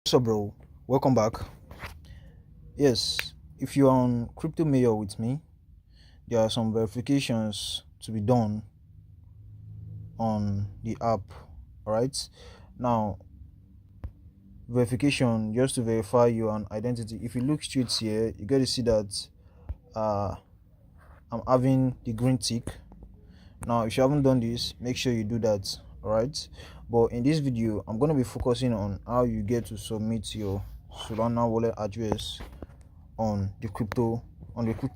So bro, welcome back. Yes, if you're on crypto mayor with me, there are some verifications to be done on the app. Alright. Now, verification just to verify your identity. If you look straight here, you get to see that uh I'm having the green tick. Now, if you haven't done this, make sure you do that. Alright. But in this video, I'm gonna be focusing on how you get to submit your Solana wallet address on the crypto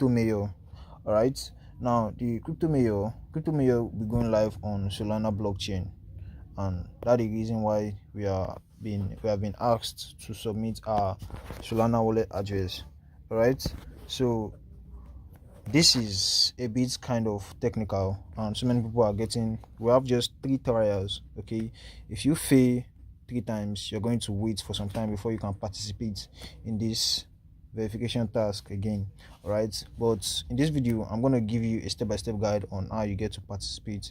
mayor. All right, now the crypto mayor will be going live on Solana blockchain, and that is the reason why we have been asked to submit our Solana wallet address. All right, so this is a bit kind of technical, and so many people are getting. We have just 3 trials. Okay, if you fail 3 times, you're going to wait for some time before you can participate in this verification task again. All right, but in this video I'm going to give you a step-by-step guide on how you get to participate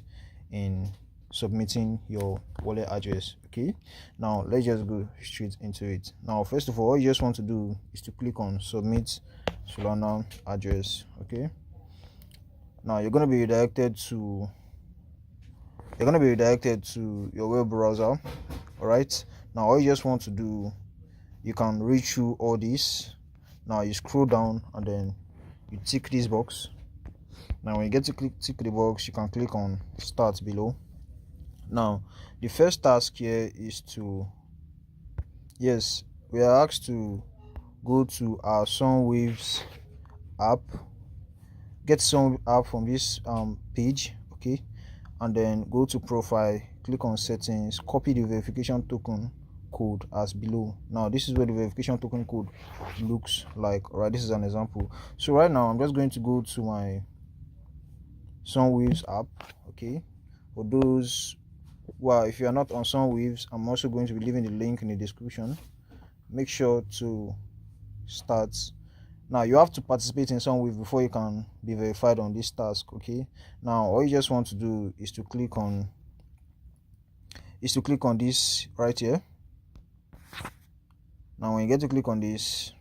in submitting your wallet address. Okay, now let's just go straight into it. Now, first of all you just want to do is to click on submit Solana address. Okay, now you're going to be redirected to your web browser. All right, now all you just want to do, you can read through all this. Now you scroll down and then you tick this box. Now when you get to tick the box, you can click on start below. Now the first task here is to, yes, we are asked to go to our Sunwaves app, get some app from this page. Okay, and then go to profile, click on settings, copy the verification token code as below. Now this is where the verification token code looks like. All right, this is an example. So right now I'm just going to go to my Sunwaves app. Okay, for those, well, if you are not on Sunwaves, I'm also going to be leaving the link in the description. Make sure to start. Now you have to participate in Sunwave before you can be verified on this task. Okay, now all you just want to do is to click on this right here. Now when you get to click on this,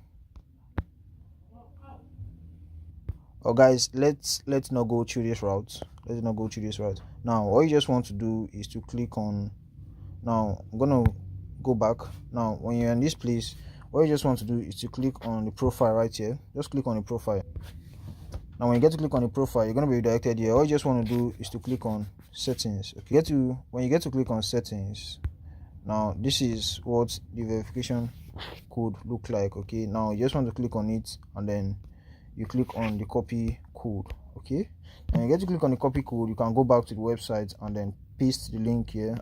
oh guys, let's not go through this route. Now all you just want to do is to click on, now I'm gonna go back. Now when you're in this place, what you just want to do is to click on the profile right here. Just click on the profile. Now when you get to click on the profile, you're going to be redirected here. All you just want to do is to click on settings. Okay, when you get to click on settings, now this is what the verification code look like. Okay, now you just want to click on it and then you click on the copy code. Okay, and you get to click on the copy code, you can go back to the website and then paste the link here,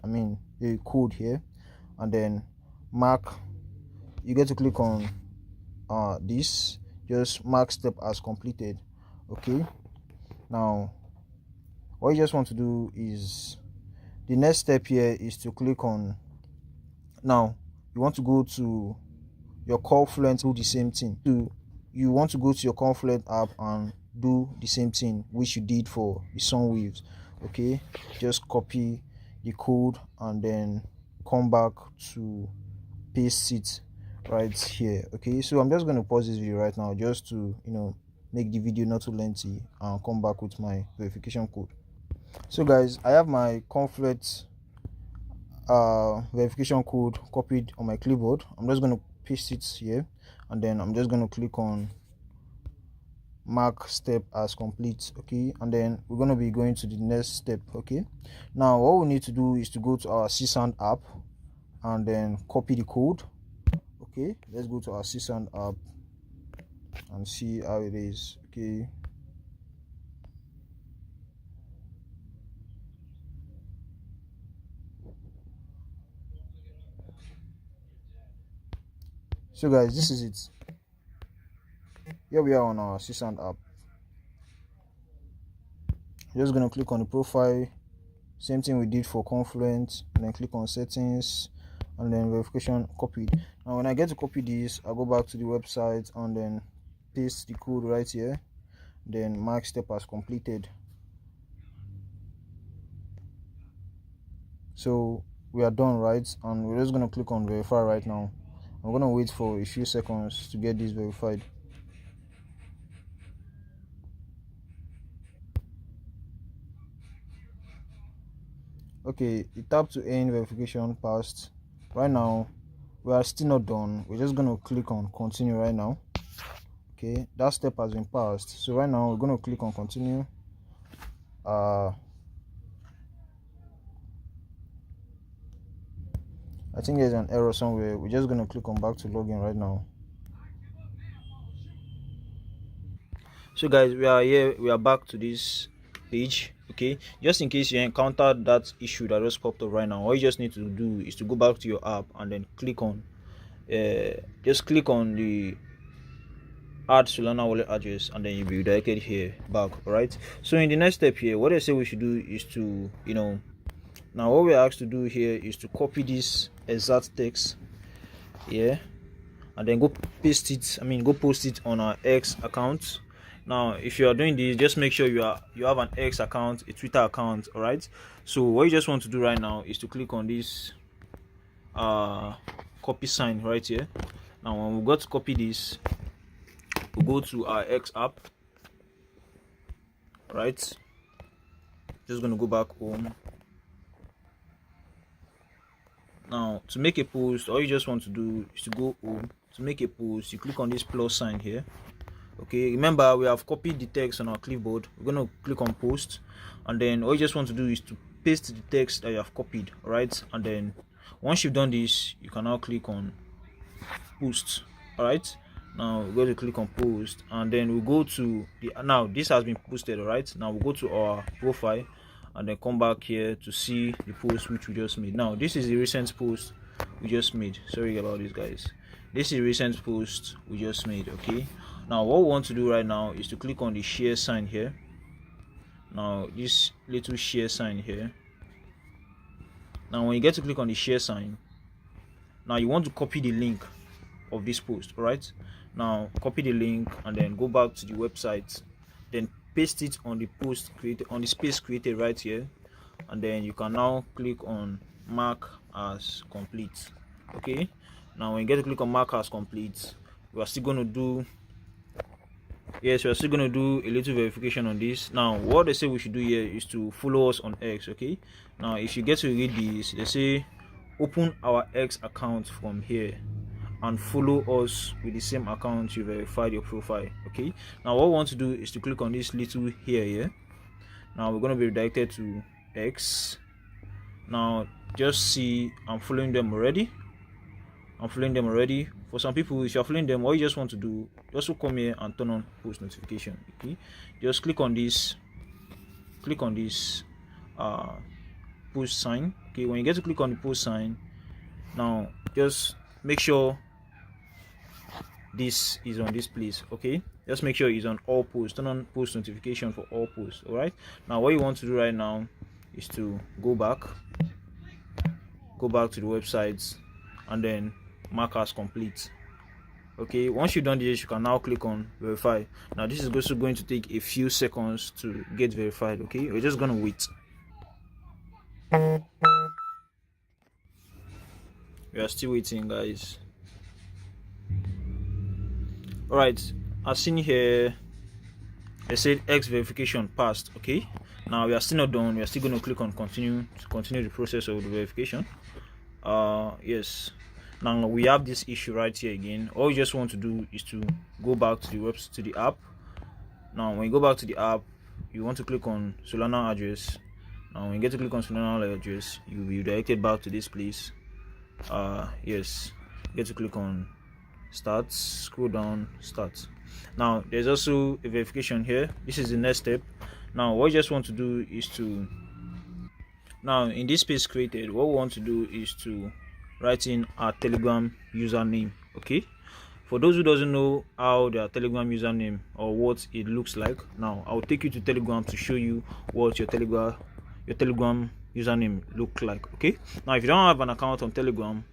the code here, and then you get to click on this, just mark step as completed. Okay, now what you just want to do is, the next step here is to click on, now you want to go to your Confluent, do the same thing. You want to go to your Confluent app and do the same thing which you did for the Sunwaves. Okay, just copy the code and then come back to paste it right here. Okay, so I'm just going to pause this video right now just to make the video not too lengthy and come back with my verification code. So guys, I have my Confluent verification code copied on my clipboard. I'm just going to paste it here and then I'm just going to click on mark step as complete. Okay, and then we're going to be going to the next step. Okay, now what we need to do is to go to our CSAN app and then copy the code. Okay, let's go to our CSAN app and see how it is. Okay, so guys, this is it. Here we are on our CSAN app. I'm just going to click on the profile, same thing we did for Confluent, and then click on settings and then verification copied. Now when I get to copy this, I'll go back to the website and then paste the code right here, then mark step as completed. So we are done, right? And we're just going to click on verify right now I'm gonna wait for a few seconds to get this verified. Okay, it tapped to end verification passed. Right now we are still not done. We're just gonna click on continue right now. Okay, that step has been passed, so right now we're gonna click on continue. I think there's an error somewhere. We're just gonna click on back to login right now. So guys, we are here, we are back to this page. Okay, just in case you encountered that issue that just popped up right now, all you just need to do is to go back to your app and then click on just click on the add Solana wallet address, and then you'll be redirected here back. All right, so in the next step here, what I say we should do is to, now what we're asked to do here is to copy this exact text here and then go paste it, go post it on our X account. Now if you are doing this, just make sure you have an X account, a Twitter account. All right, so what you just want to do right now is to click on this copy sign right here. Now when we got to copy this, we'll go to our X app. Right, just gonna go back home. Now to make a post, all you just want to do is to go home. To make a post, you click on this plus sign here. Okay, remember we have copied the text on our clipboard. We're going to click on post, and then all you just want to do is to paste the text that you have copied. All right, and then once you've done this, you can now click on post. All right, now we're going to click on post, and then we'll go to the, now this has been posted. All right, now we'll go to our profile and then come back here to see the post which we just made. Now this is the recent post we just made. Sorry about this, guys. This is a recent post we just made. Okay, now what we want to do right now is to click on the share sign here. Now this little share sign here. Now when you get to click on the share sign, now you want to copy the link of this post. All right, now copy the link and then go back to the website, then paste it on the post created, on the space created right here, and then you can now click on mark as complete. Okay, now when you get to click on mark as complete, we are still going to do, yes, we are still going to do a little verification on this. Now what they say we should do here is to follow us on X. Okay, now if you get to read this, they say open our X account from here and follow us with the same account you verified your profile. Okay, now what we want to do is to click on this little here. Now we're going to be redirected to X. Now just see, I'm following them already. For some people, if you're following them, what you just want to do, just come here and turn on post notification. Okay, just click on this post sign. Okay, when you get to click on the post sign, now just make sure this is on this place. Okay, just make sure it's on all posts. Turn on post notification for all posts. All right, now what you want to do right now is to go back to the websites and then mark as complete. Okay, once you've done this, you can now click on verify. Now this is also going to take a few seconds to get verified. Okay, we're just gonna wait. We are still waiting, guys. All right, as seen here, they said X verification passed. Okay, now we are still not done. We are still going to click on continue to continue the process of the verification. Yes, now we have this issue right here again. All you just want to do is to go back to the website, to the app. Now when you go back to the app, you want to click on Solana address. Now when you get to click on Solana address, you'll be redirected back to this place. Yes, get to click on start, scroll down, start. Now there's also a verification here. This is the next step. Now what you just want to do is to, now in this space created, what we want to do is to write in our Telegram username. Okay, for those who doesn't know how their Telegram username or what it looks like, now I'll take you to Telegram to show you what your Telegram username look like. Okay, now if you don't have an account on Telegram,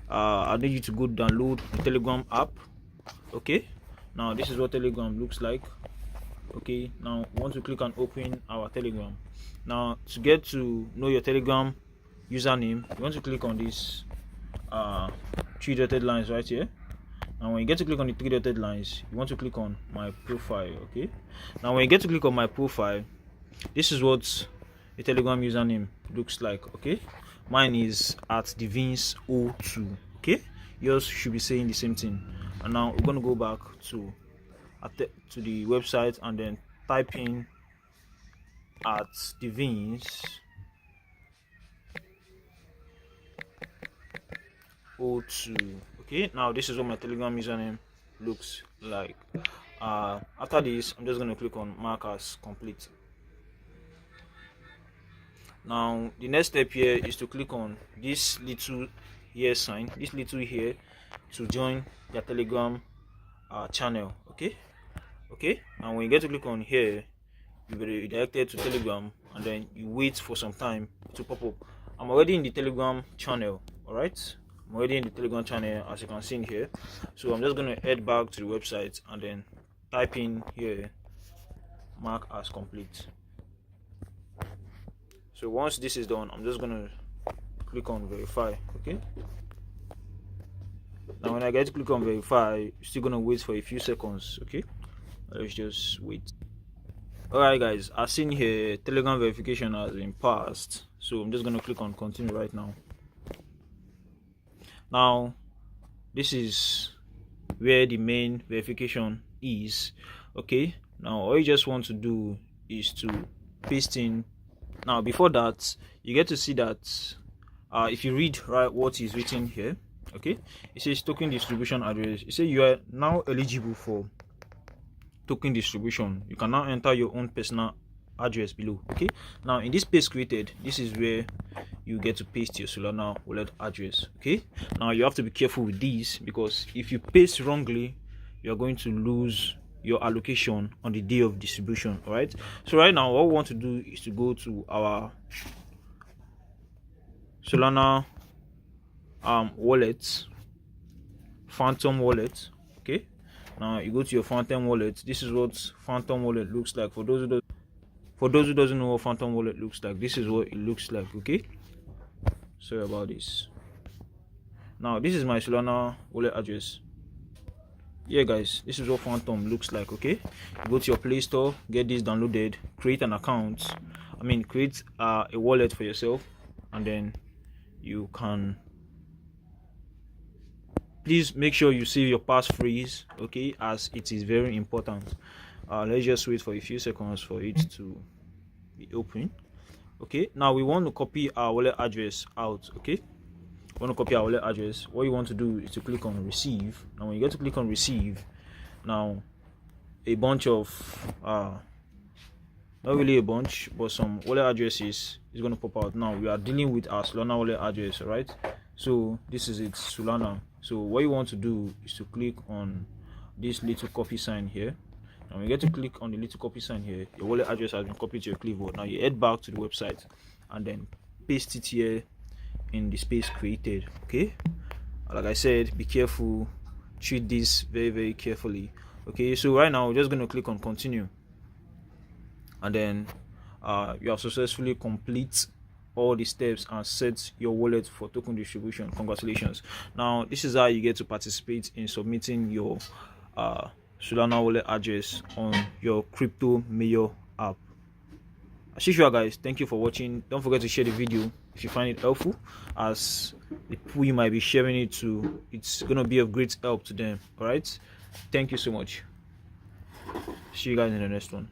I need you to go download the Telegram app. Okay, now this is what Telegram looks like. Okay, now we want to click on open our Telegram. Now to get to know your Telegram username, you want to click on this three dotted lines right here. Now when you get to click on the three dotted lines, you want to click on my profile. Okay, now when you get to click on my profile, this is what a Telegram username looks like. Okay, mine is at Excel-Joo. Okay, yours should be saying the same thing. And now we're going to go back to the website and then type in at Excel-Joo. Okay, now this is what my Telegram username looks like. After this, I'm just going to click on mark as complete. Now the next step here is to click on this little here sign, this little here, to join your Telegram channel. Okay, and when you get to click on here, you'll be redirected to Telegram, and then you wait for some time to pop up. I'm already in the Telegram channel. All right, I'm already in the Telegram channel, as you can see in here. So I'm just going to head back to the website and then type in here mark as complete. So once this is done, I'm just going to click on verify. Okay, now when I get to click on verify, you're still going to wait for a few seconds. Okay, let's just wait. Alright guys, as seen here, Telegram verification has been passed, so I'm just going to click on continue right now. Now this is where the main verification is. Okay, now all you just want to do is to paste in. Now before that, you get to see that if you read right what is written here, okay, it says token distribution address. It says you are now eligible for token distribution. You can now enter your own personal address below. Okay, now in this space created, this is where you get to paste your Solana wallet address. Okay, now you have to be careful with these, because if you paste wrongly, you're going to lose your allocation on the day of distribution. All right, so right now what we want to do is to go to our Solana wallet, Phantom wallet. Okay, now you go to your Phantom wallet. This is what Phantom wallet looks like. For those who doesn't know what Phantom wallet looks like, this is what it looks like. Okay, sorry about this. Now this is my Solana wallet address. Yeah guys, this is what Phantom looks like. Okay, you go to your Play Store, get this downloaded, create an account, create a wallet for yourself, and then you can, please make sure you save your passphrase, okay, as it is very important. Let's just wait for a few seconds for it to be open. Okay, now we want to copy our wallet address out. Okay, want to copy our wallet address. What you want to do is to click on receive. Now when you get to click on receive, now a bunch of not really a bunch, but some wallet addresses is going to pop out. Now we are dealing with our Solana wallet address, right? So this is it, Solana. So what you want to do is to click on this little copy sign here. Now when you get to click on the little copy sign here, your wallet address has been copied to your clipboard. Now you head back to the website and then paste it here in the space created. Okay, like I said, be careful, treat this very, very carefully. Okay, so right now we're just going to click on continue, and then you have successfully complete all the steps and set your wallet for token distribution. Congratulations. Now this is how you get to participate in submitting your Solana wallet address on your Crypto Mayor app. As usual guys, thank you for watching. Don't forget to share the video if you find it helpful, as the people you might be sharing it to, it's gonna be of great help to them. All right, thank you so much. See you guys in the next one.